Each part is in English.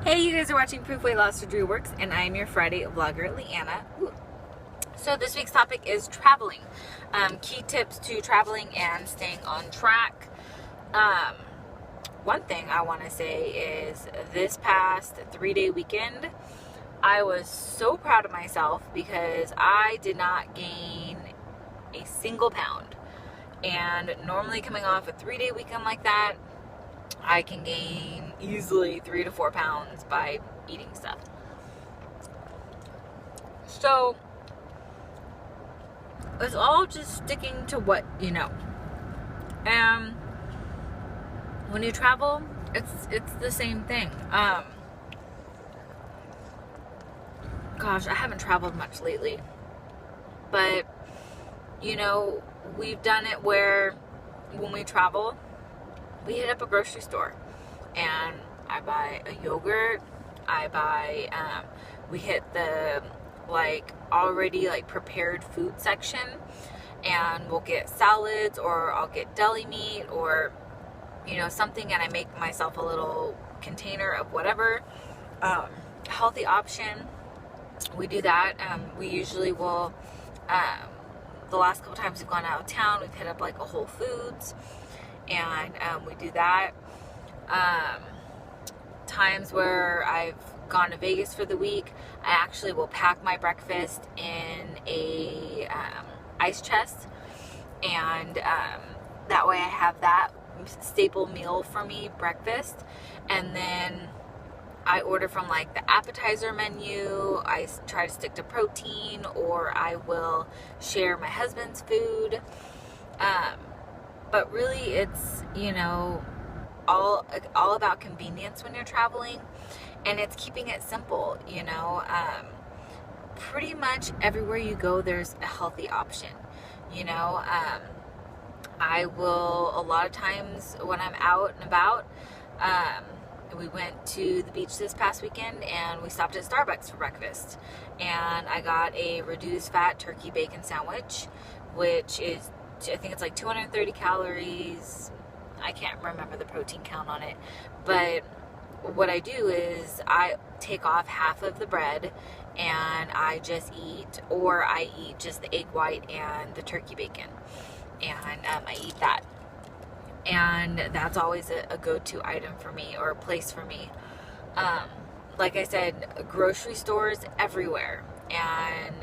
Hey, you guys are watching Proof Weight Loss Surgery Works, and I'm your Friday vlogger, Leanna. Ooh. So this week's topic is traveling. Key tips to traveling and staying on track. One thing I want to say is this past 3-day weekend, I was so proud of myself because I did not gain a single pound. And normally coming off a 3-day weekend like that, I can gain easily 3 to 4 pounds by eating stuff. So it's all just sticking to what you know. And when you travel, it's the same thing. Gosh, I haven't traveled much lately, but you know, we've done it where when we travel, we hit up a grocery store and I buy a yogurt, we hit the already prepared food section, and we'll get salads, or I'll get deli meat, or something, and I make myself a little container of whatever healthy option. We do that. We usually will, the last couple times we've gone out of town, we've hit up a Whole Foods, and we do that. Times where I've gone to Vegas for the week, I actually will pack my breakfast in a ice chest, and that way I have that staple meal for me, breakfast. And then I order from the appetizer menu. I try to stick to protein, or I will share my husband's food. But really, it's, all about convenience when you're traveling, and it's keeping it simple, Pretty much everywhere you go, there's a healthy option, I will, a lot of times when I'm out and about, we went to the beach this past weekend, and we stopped at Starbucks for breakfast, and I got a reduced fat turkey bacon sandwich, which is, I think it's 230 calories. I can't remember the protein count on it, but what I do is I take off half of the bread and I just eat, or I eat just the egg white and the turkey bacon, and I eat that. And that's always a go-to item for me, or a place for me. Like I said, grocery stores everywhere, and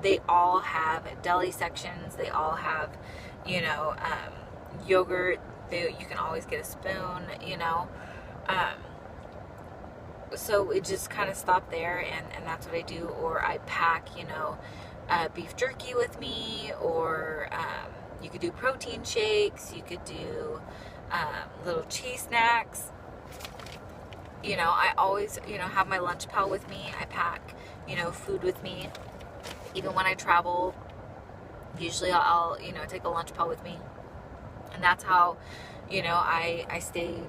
they all have deli sections. They all have, yogurt. You can always get a spoon, so it just kind of stopped there, and that's what I do. Or I pack, beef jerky with me, or you could do protein shakes. You could do little cheese snacks. I always, have my lunch pail with me. I pack, food with me. Even when I travel, usually I'll take a lunch pail with me. And that's how, I stay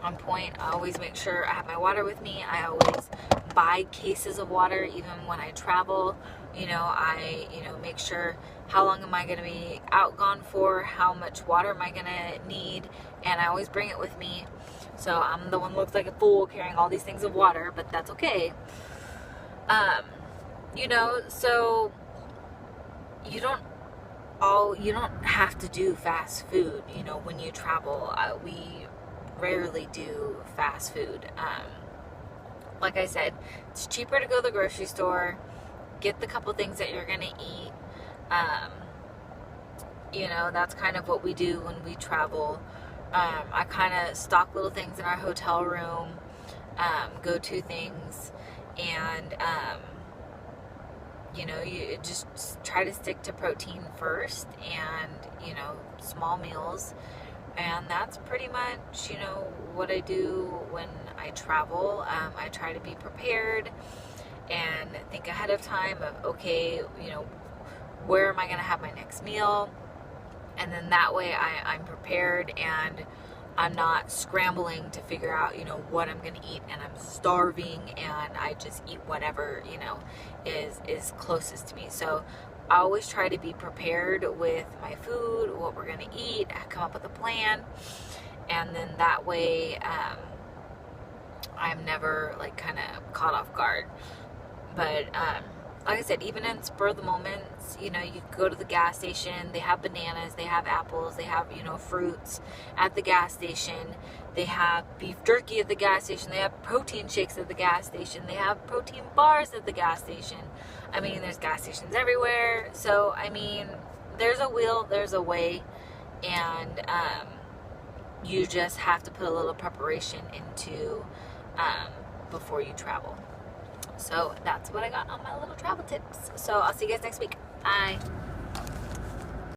on point. I always make sure I have my water with me. I always buy cases of water even when I travel. I, make sure how long am I going to be gone for, how much water am I going to need, and I always bring it with me. So I'm the one who looks like a fool carrying all these things of water, but that's okay. So you don't have to do fast food, when you travel. We rarely do fast food. Like I said, it's cheaper to go to the grocery store, get the couple things that you're going to eat. That's kind of what we do when we travel. I kind of stock little things in our hotel room, go-to things, and you just try to stick to protein first, and small meals, and that's pretty much what I do when I travel. I try to be prepared and think ahead of time of, okay, where am I going to have my next meal, and then that way I'm prepared, and I'm not scrambling to figure out, what I'm going to eat, and I'm starving, and I just eat whatever, is closest to me. So I always try to be prepared with my food, what we're going to eat, I come up with a plan, and then that way, I'm never like kind of caught off guard. But like I said, even in spur of the moments, you know, you go to the gas station, they have bananas, they have apples, they have, you know, fruits at the gas station. They have beef jerky at the gas station. They have protein shakes at the gas station. They have protein bars at the gas station. I mean, there's gas stations everywhere. So, I mean, there's a will, there's a way. And you just have to put a little preparation into before you travel. So that's what I got on my little travel tips. So I'll see you guys next week. Bye.